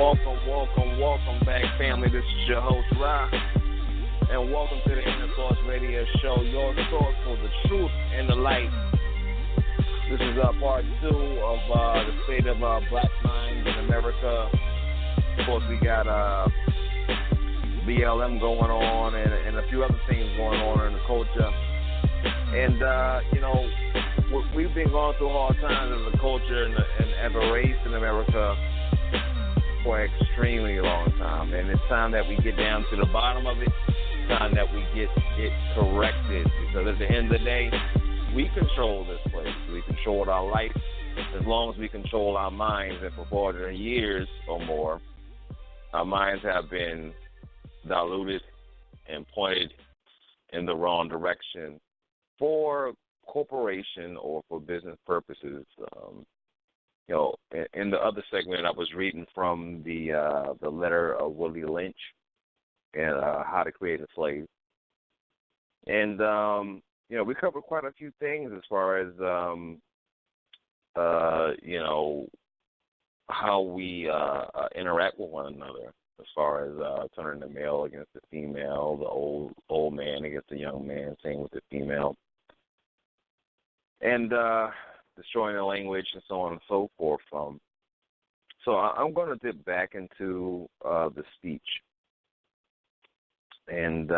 Welcome back, family. This is your host, Ra, and welcome to the Inner Thoughts Radio Show, your source for the truth and the light. This is part 2 of the state of black minds in America. Of course, we got BLM going on and a few other things going on in the culture. And, we've been going through hard times as a culture and as a race in America for an extremely long time, and it's time that we get down to the bottom of it. It's time that we get it corrected, because at the end of the day, we control this place. We control our life as long as we control our minds. And for 400 years or more, our minds have been diluted and pointed in the wrong direction for corporation or for business purposes. In the other segment, I was reading from the letter of Willie Lynch and How to Create a Slave. And, we covered quite a few things as far as, how we interact with one another, as far as turning the male against the female, the old man against the young man, same with the female. And destroying the language and so on and so forth. So I'm going to dip back into the speech. And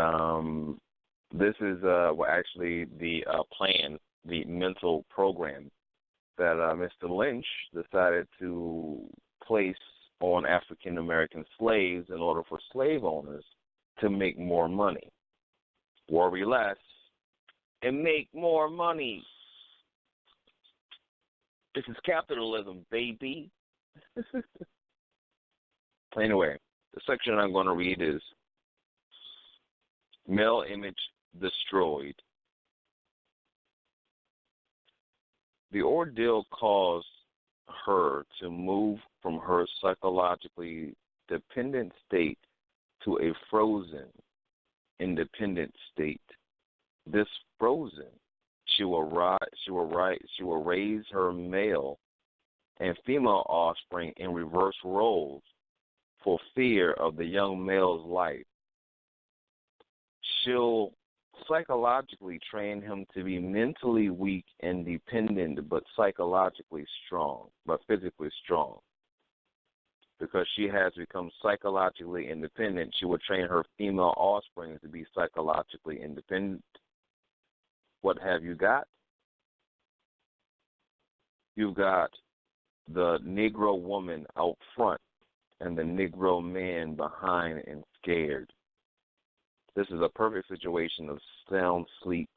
this is actually the plan, the mental program that Mr. Lynch decided to place on African-American slaves in order for slave owners to make more money. Worry less and make more money. This is capitalism, baby. Anyway, the section I'm going to read is Male Image Destroyed. The ordeal caused her to move from her psychologically dependent state to a frozen, independent state. This frozen, she will raise her male and female offspring in reverse roles for fear of the young male's life. She'll psychologically train him to be mentally weak and dependent, but psychologically strong, but physically strong. Because she has become psychologically independent, she will train her female offspring to be psychologically independent. What have you got? You've got the Negro woman out front and the Negro man behind and scared. This is a perfect situation of sound sleep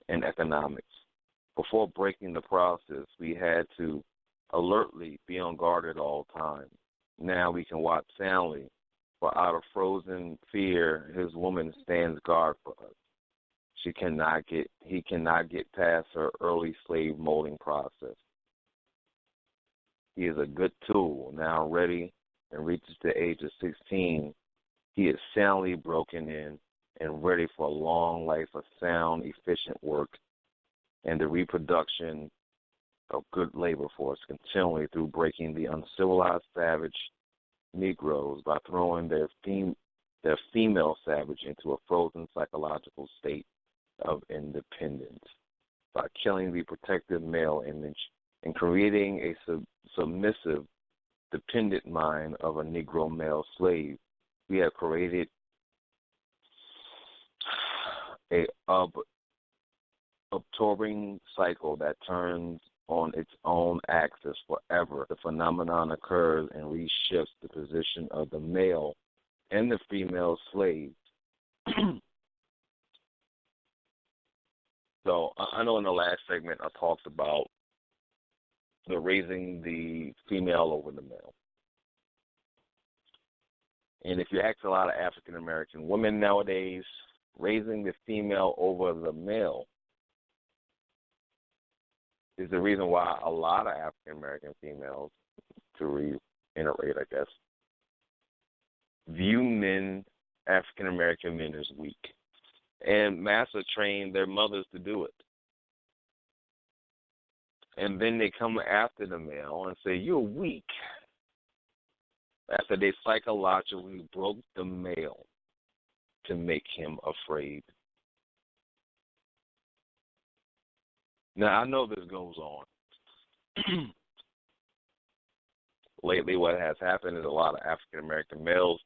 and economics. Before breaking the process, we had to alertly be on guard at all times. Now we can watch soundly, for out of frozen fear, his woman stands guard for us. He cannot get past her early slave molding process. He is a good tool, now ready and reaches the age of 16. He is soundly broken in and ready for a long life of sound, efficient work and the reproduction of good labor force continually through breaking the uncivilized savage Negroes by throwing their female savage into a frozen psychological state of independence, by killing the protective male image and creating a submissive, dependent mind of a Negro male slave. We have created a absorbing cycle that turns on its own axis forever. The phenomenon occurs and reshifts the position of the male and the female slave. So I know in the last segment I talked about the raising the female over the male. And if you ask a lot of African-American women nowadays, raising the female over the male is the reason why a lot of African-American females, to reiterate, I guess, view men, African-American men, as weak. And master trained their mothers to do it. And then they come after the male and say, you're weak. after they psychologically broke the male to make him afraid. Now, I know this goes on. Lately, what has happened is a lot of African American males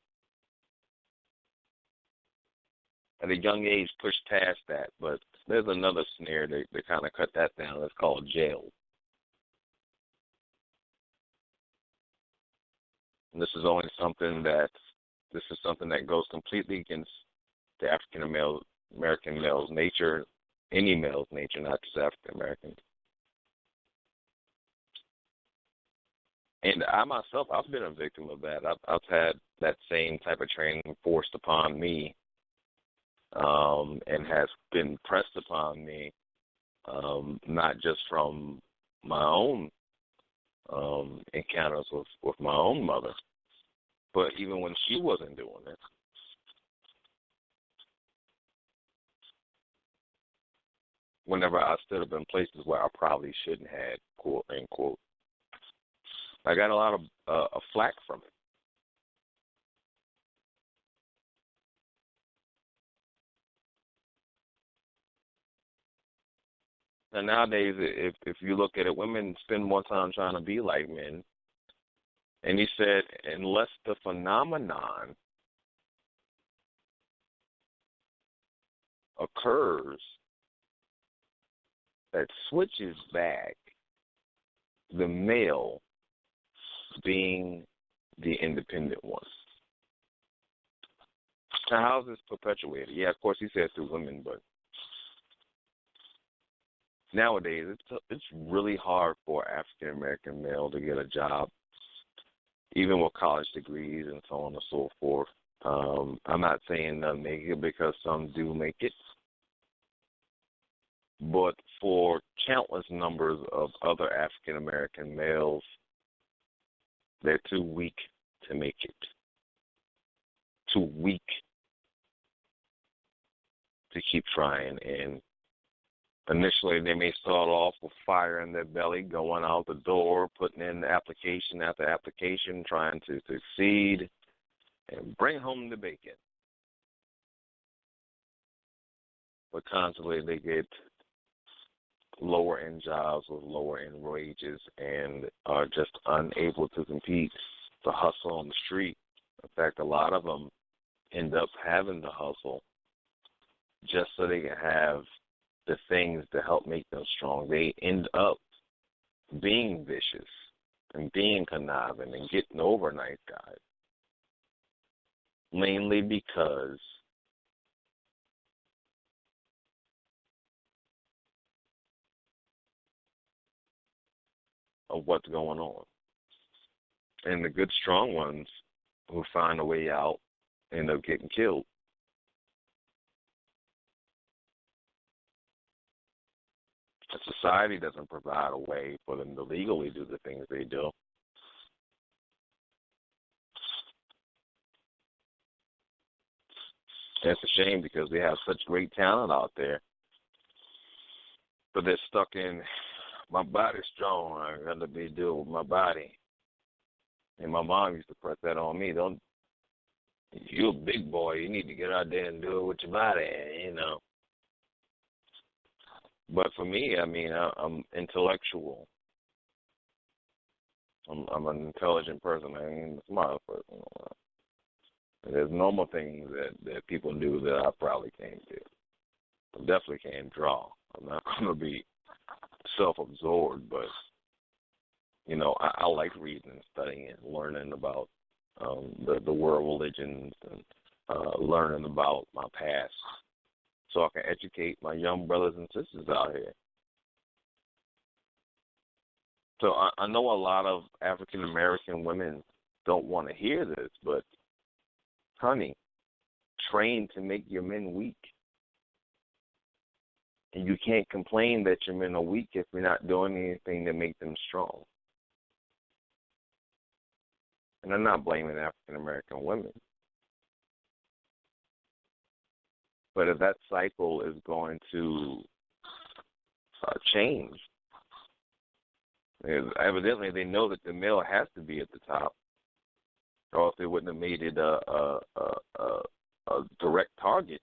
at a young age push past that, but there's another snare to kind of cut that down. It's called jail. And this is something that goes completely against the African American male's nature, any male's nature, not just African Americans. And I myself, I've been a victim of that. I've had that same type of training forced upon me, and has been pressed upon me, not just from my own encounters with my own mother, but even when she wasn't doing it. Whenever I stood up in places where I probably shouldn't have, quote unquote, I got a lot of flack from it. And nowadays, if you look at it, women spend more time trying to be like men. And he said, unless the phenomenon occurs that switches back the male being the independent one. Now, how is this perpetuated? Yeah, of course, he said through women, but nowadays it's really hard for an African American male to get a job, even with college degrees and so on and so forth. I'm not saying they'll make it, because some do make it. But for countless numbers of other African American males, they're too weak to make it. Too weak to keep trying. And initially, they may start off with fire in their belly, going out the door, putting in application after application, trying to succeed and bring home the bacon. But constantly, they get lower end jobs with lower end wages and are just unable to compete, to hustle on the street. In fact, a lot of them end up having to hustle just so they can have the things to help make them strong. They end up being vicious and being conniving and getting over nice guys, mainly because of what's going on. And the good, strong ones who find a way out end up getting killed. Society doesn't provide a way for them to legally do the things they do. It's a shame, because they have such great talent out there, but they're stuck in, my body's strong, I got to be deal with my body. And my mom used to press that on me. You're a big boy, you need to get out there and do it with your body, you know. But for me, I mean, I'm intellectual. I'm an intelligent person. I ain't a smart person. There's normal things that people do that I probably can't do. I definitely can't draw. I'm not going to be self-absorbed, but, you know, I like reading and studying and learning about the world religions and learning about my past, so I can educate my young brothers and sisters out here. So I know a lot of African American women don't want to hear this, but, honey, train to make your men weak. And you can't complain that your men are weak if you're not doing anything to make them strong. And I'm not blaming African American women. But if that cycle is going to change, evidently they know that the male has to be at the top. or else they wouldn't have made it a direct target,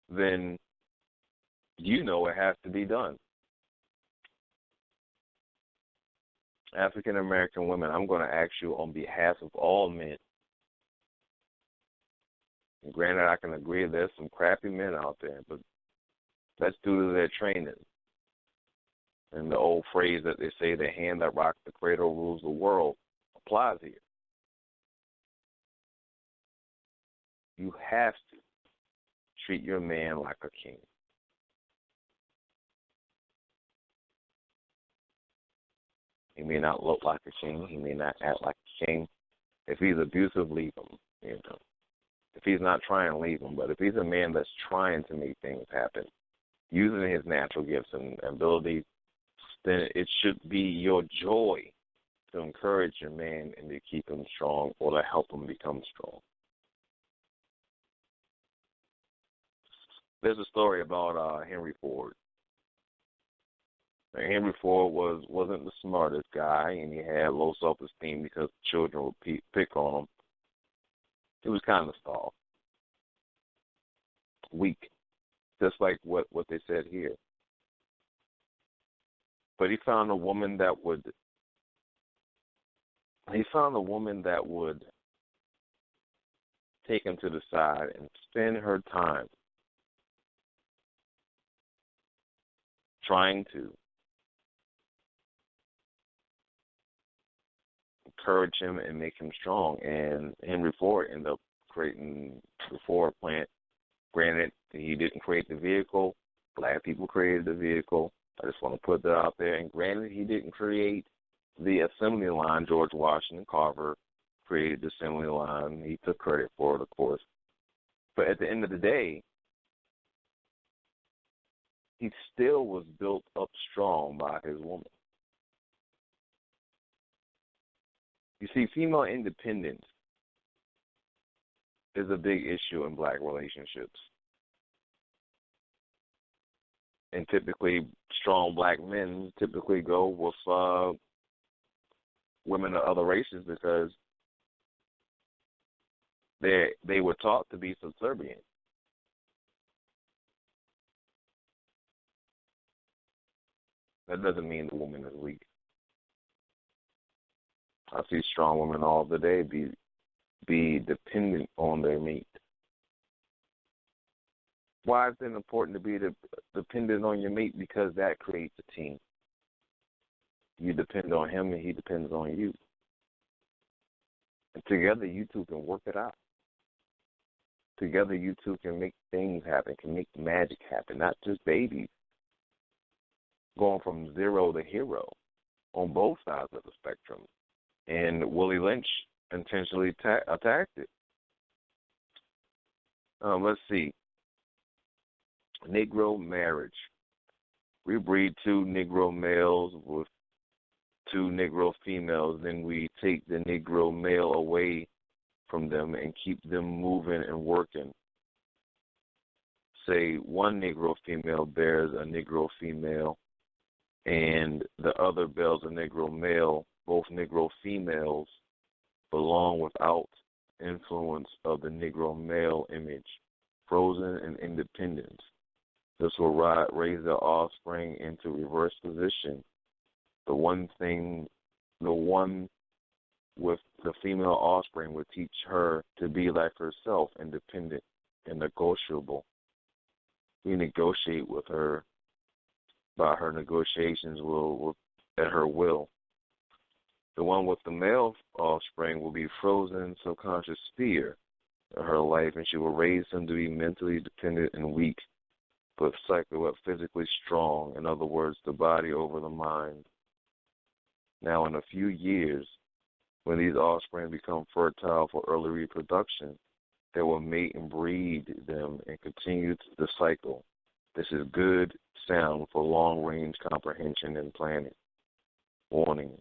then you know it has to be done. African American women, I'm going to ask you on behalf of all men. And granted, I can agree there's some crappy men out there, but that's due to their training. And the old phrase that they say, the hand that rocks the cradle rules the world, applies here. You have to treat your man like a king. He may not look like a king. He may not act like a king. If he's abusive, leave him. If he's not trying, leave him. But if he's a man that's trying to make things happen, using his natural gifts and abilities, then it should be your joy to encourage your man and to keep him strong or to help him become strong. There's a story about Henry Ford. Now, Henry Ford wasn't the smartest guy, and he had low self-esteem because children would pick on him. He was kind of soft, weak, just like what they said here. But he found a woman that would take him to the side and spend her time trying to encourage him and make him strong. And Henry Ford ended up creating the Ford plant. Granted, he didn't create the vehicle. Black people created the vehicle. I just want to put that out there. And granted, he didn't create the assembly line. George Washington Carver created the assembly line. He took credit for it, of course. But at the end of the day, he still was built up strong by his woman. You see, female independence is a big issue in black relationships. And typically, strong black men typically go with women of other races because they were taught to be subservient. That doesn't mean the woman is weak. I see strong women all the day be dependent on their mate. Why is it important to be dependent on your mate? Because that creates a team. You depend on him and he depends on you. And together you two can work it out. Together you two can make things happen, can make magic happen, not just babies. Going from zero to hero on both sides of the spectrum. And Willie Lynch intentionally attacked it. Let's see. Negro marriage. We breed 2 Negro males with 2 Negro females, then we take the Negro male away from them and keep them moving and working. Say one Negro female bears a Negro female and the other bears a Negro male. Both Negro females belong without influence of the Negro male image, frozen in independence. This will raise their offspring into reverse position. The one with the female offspring would teach her to be like herself, independent and negotiable. We negotiate with her by her negotiations will at her will. The one with the male offspring will be frozen subconscious fear of her life, and she will raise him to be mentally dependent and weak, but physically strong. In other words, the body over the mind. Now, in a few years, when these offspring become fertile for early reproduction, they will mate and breed them and continue the cycle. This is good sound for long-range comprehension and planning. Warning: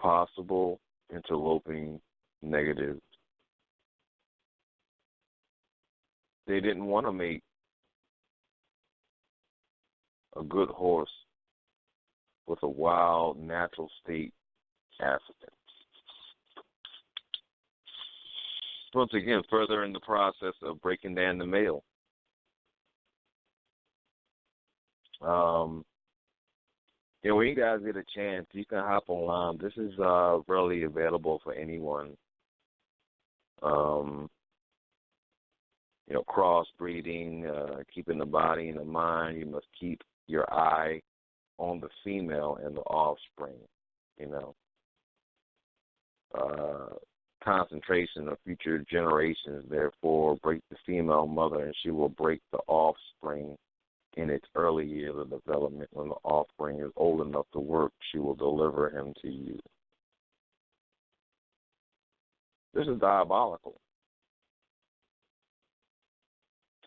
possible interloping negatives. They didn't want to make a good horse with a wild, natural state African. once again, further in the process of breaking down the mail. When you guys get a chance, you can hop online. This is really available for anyone. Crossbreeding, keeping the body and the mind. You must keep your eye on the female and the offspring. Concentration of future generations, therefore, break the female mother, and she will break the offspring in its early years of development. When the offspring is old enough to work, she will deliver him to you. This is diabolical.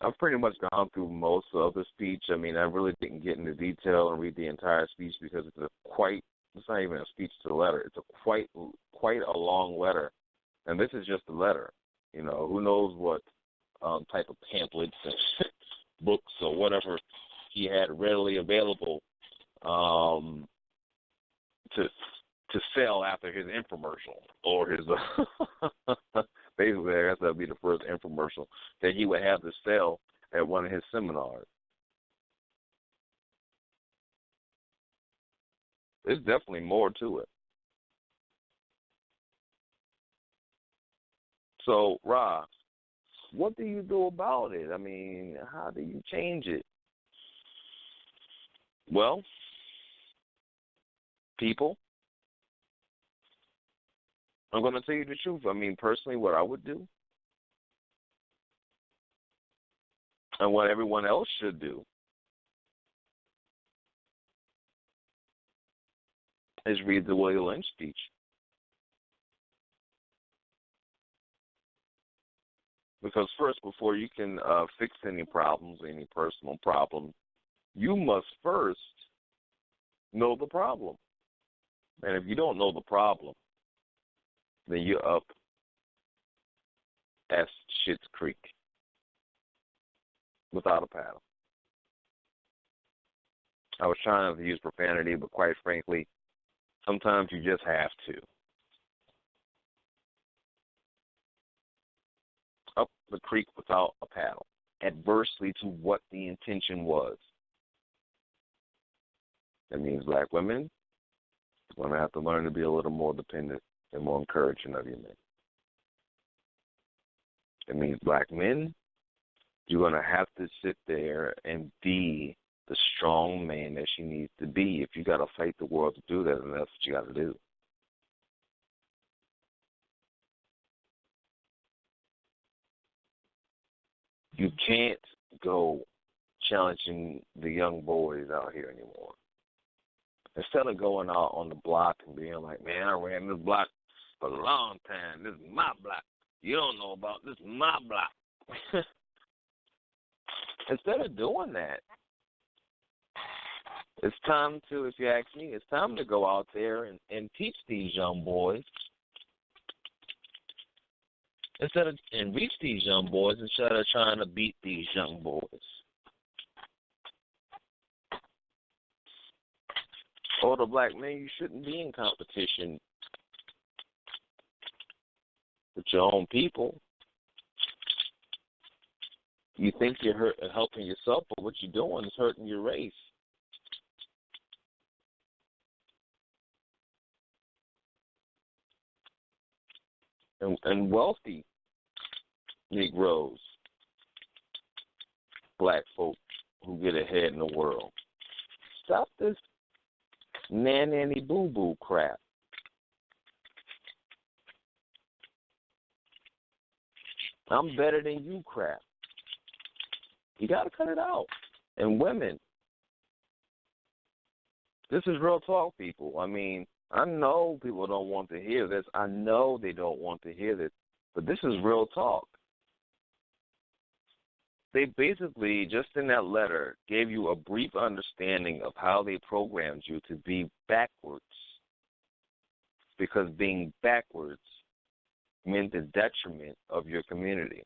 I've pretty much gone through most of the speech. I mean, I really didn't get into detail and read the entire speech because it's not even a speech to the letter. It's quite a long letter. And this is just a letter. Who knows what type of pamphlets and books or whatever he had readily available to sell after his infomercial or his basically I guess that would be the first infomercial that he would have to sell at one of his seminars. There's definitely more to it. So, Ra, what do you do about it? I mean, how do you change it? Well, people, I'm going to tell you the truth. I mean, personally, what I would do and what everyone else should do is read the Willie Lynch speech. Because first, before you can fix any problems, any personal problems, you must first know the problem. And if you don't know the problem, then you're up at Schitt's Creek without a paddle. I was trying not to use profanity, but quite frankly, sometimes you just have to. Up the creek without a paddle, adversely to what the intention was. That means black women are going to have to learn to be a little more dependent and more encouraging of your men. It means black men, you're going to have to sit there and be the strong man that she needs to be. If you got to fight the world to do that, then that's what you got to do. You can't go challenging the young boys out here anymore. Instead of going out on the block and being like, man, I ran this block for a long time. This is my block. You don't know about this is my block. Instead of doing that, it's time to, if you ask me, it's time to go out there and teach these young boys and reach these young boys instead of trying to beat these young boys. Older black men, you shouldn't be in competition with your own people. You think you're helping yourself, but what you're doing is hurting your race. And wealthy Negroes, black folk who get ahead in the world. Stop this nanny boo-boo crap. I'm better than you crap. You got to cut it out. And women, this is real talk, people. I mean, I know people don't want to hear this. I know they don't want to hear this. But this is real talk. They basically, just in that letter, gave you a brief understanding of how they programmed you to be backwards. Because being backwards meant the detriment of your community,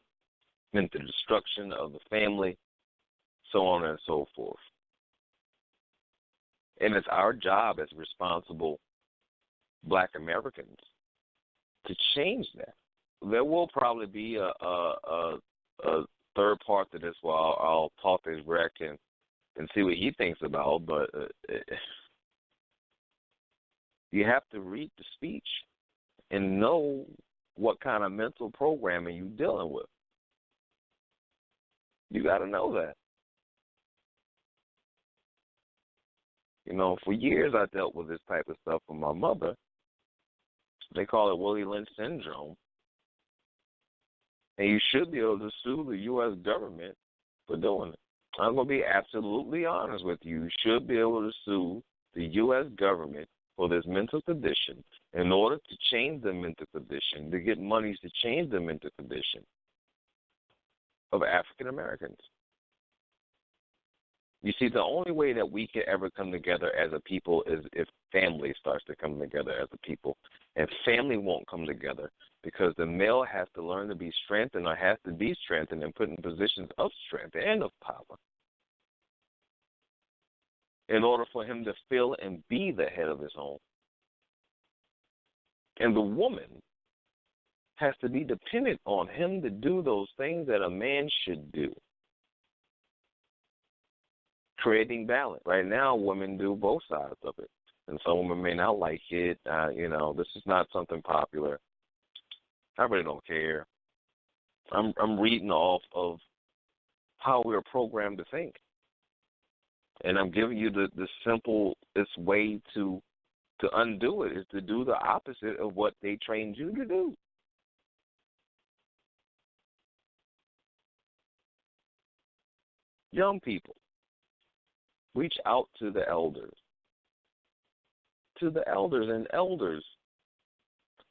meant the destruction of the family, so on and so forth. And it's our job as responsible black Americans to change that. there will probably be a third part to this. Where I'll talk to Greg and see what he thinks about. But you have to read the speech and know what kind of mental programming you're dealing with. You got to know that. You know, for years I dealt with this type of stuff with my mother. They call it Willie Lynch syndrome. And you should be able to sue the U.S. government for doing it. I'm going to be absolutely honest with you. You should be able to sue the U.S. government for this mental condition in order to change the mental condition, to get monies to change the mental condition of African Americans. You see, the only way that we can ever come together as a people is if family starts to come together as a people. And family won't come together because the male has to learn to be strengthened or has to be strengthened and put in positions of strength and of power in order for him to feel and be the head of his home. And the woman has to be dependent on him to do those things that a man should do. Creating balance. Right now, women do both sides of it. And some women may not like it. This is not something popular. I really don't care. I'm reading off of how we're programmed to think. And I'm giving you the simplest way to undo it is to do the opposite of what they trained you to do. Young people, reach out to the elders. To the elders and elders,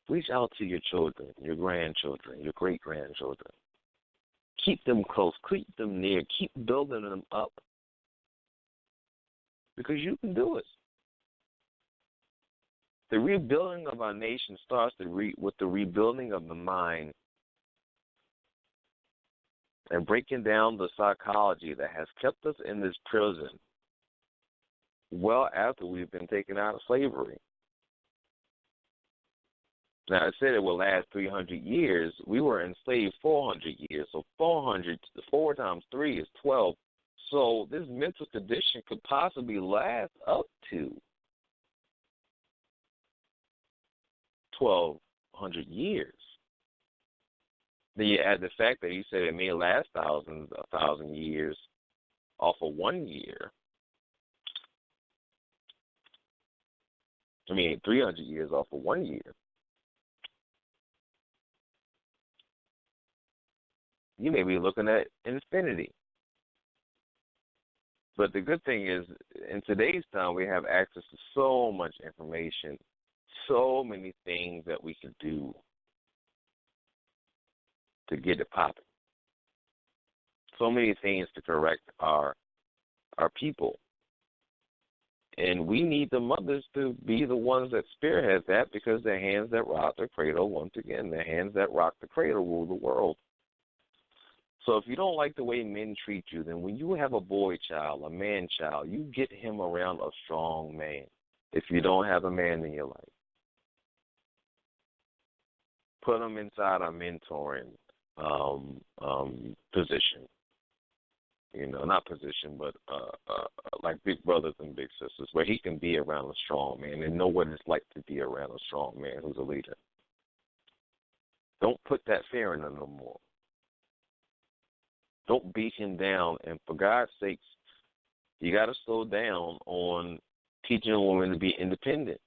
reach out to your children, your grandchildren, your great-grandchildren. Keep them close, keep them near, keep building them up. Because you can do it. The rebuilding of our nation starts with the rebuilding of the mind and breaking down the psychology that has kept us in this prison well after we've been taken out of slavery. Now, I said it will last 300 years. We were enslaved 400 years. So 400, 4 times 3 is 12. So this mental condition could possibly last up to 1,200 years. Then you add the fact that he said it may last 1,000 years off of 1 year. 300 years off of 1 year. You may be looking at infinity. But the good thing is, in today's time, we have access to so much information, so many things that we can do to get it popping. So many things to correct our people. And we need the mothers to be the ones that spearhead that because the hands that rock the cradle, once again, the hands that rock the cradle rule the world. So if you don't like the way men treat you, then when you have a boy child, a man child, you get him around a strong man if you don't have a man in your life. Put him inside a mentoring position. Not position, but like big brothers and big sisters, where he can be around a strong man and know what it's like to be around a strong man who's a leader. Don't put that fear in him no more. Don't beat him down. And for God's sakes, you got to slow down on teaching a woman to be independent.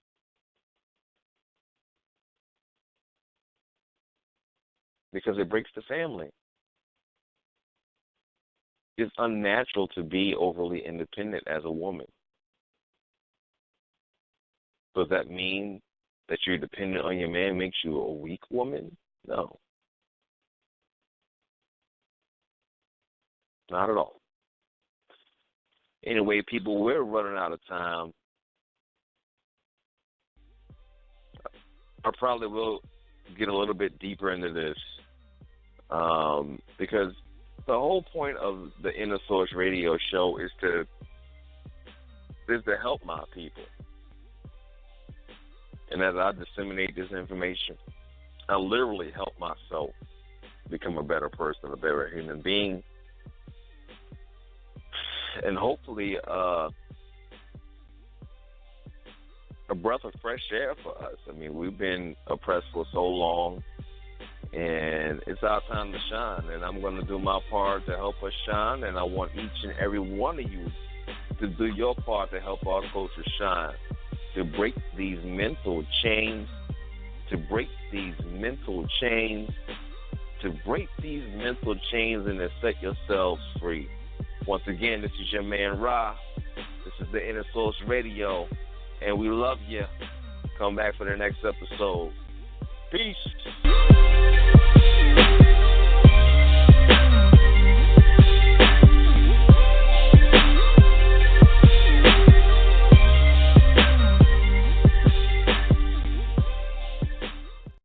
Because it breaks the family. It's unnatural to be overly independent as a woman. Does that mean that you're dependent on your man makes you a weak woman? No. Not at all. Anyway, people, we're running out of time. I probably will get a little bit deeper into this because the whole point of the Inner Source radio show is to help my people. And as I disseminate this information, I literally help myself become a better person, a better human being, and hopefully a breath of fresh air for us. I mean, we've been oppressed for so long, and it's our time to shine, and I'm going to do my part to help us shine, and I want each and every one of you to do your part to help our culture shine, to break these mental chains, to break these mental chains, to break these mental chains and to set yourselves free. Once again, this is your man Ra. This is the Inner Source Radio, and we love you. Come back for the next episode. Peace.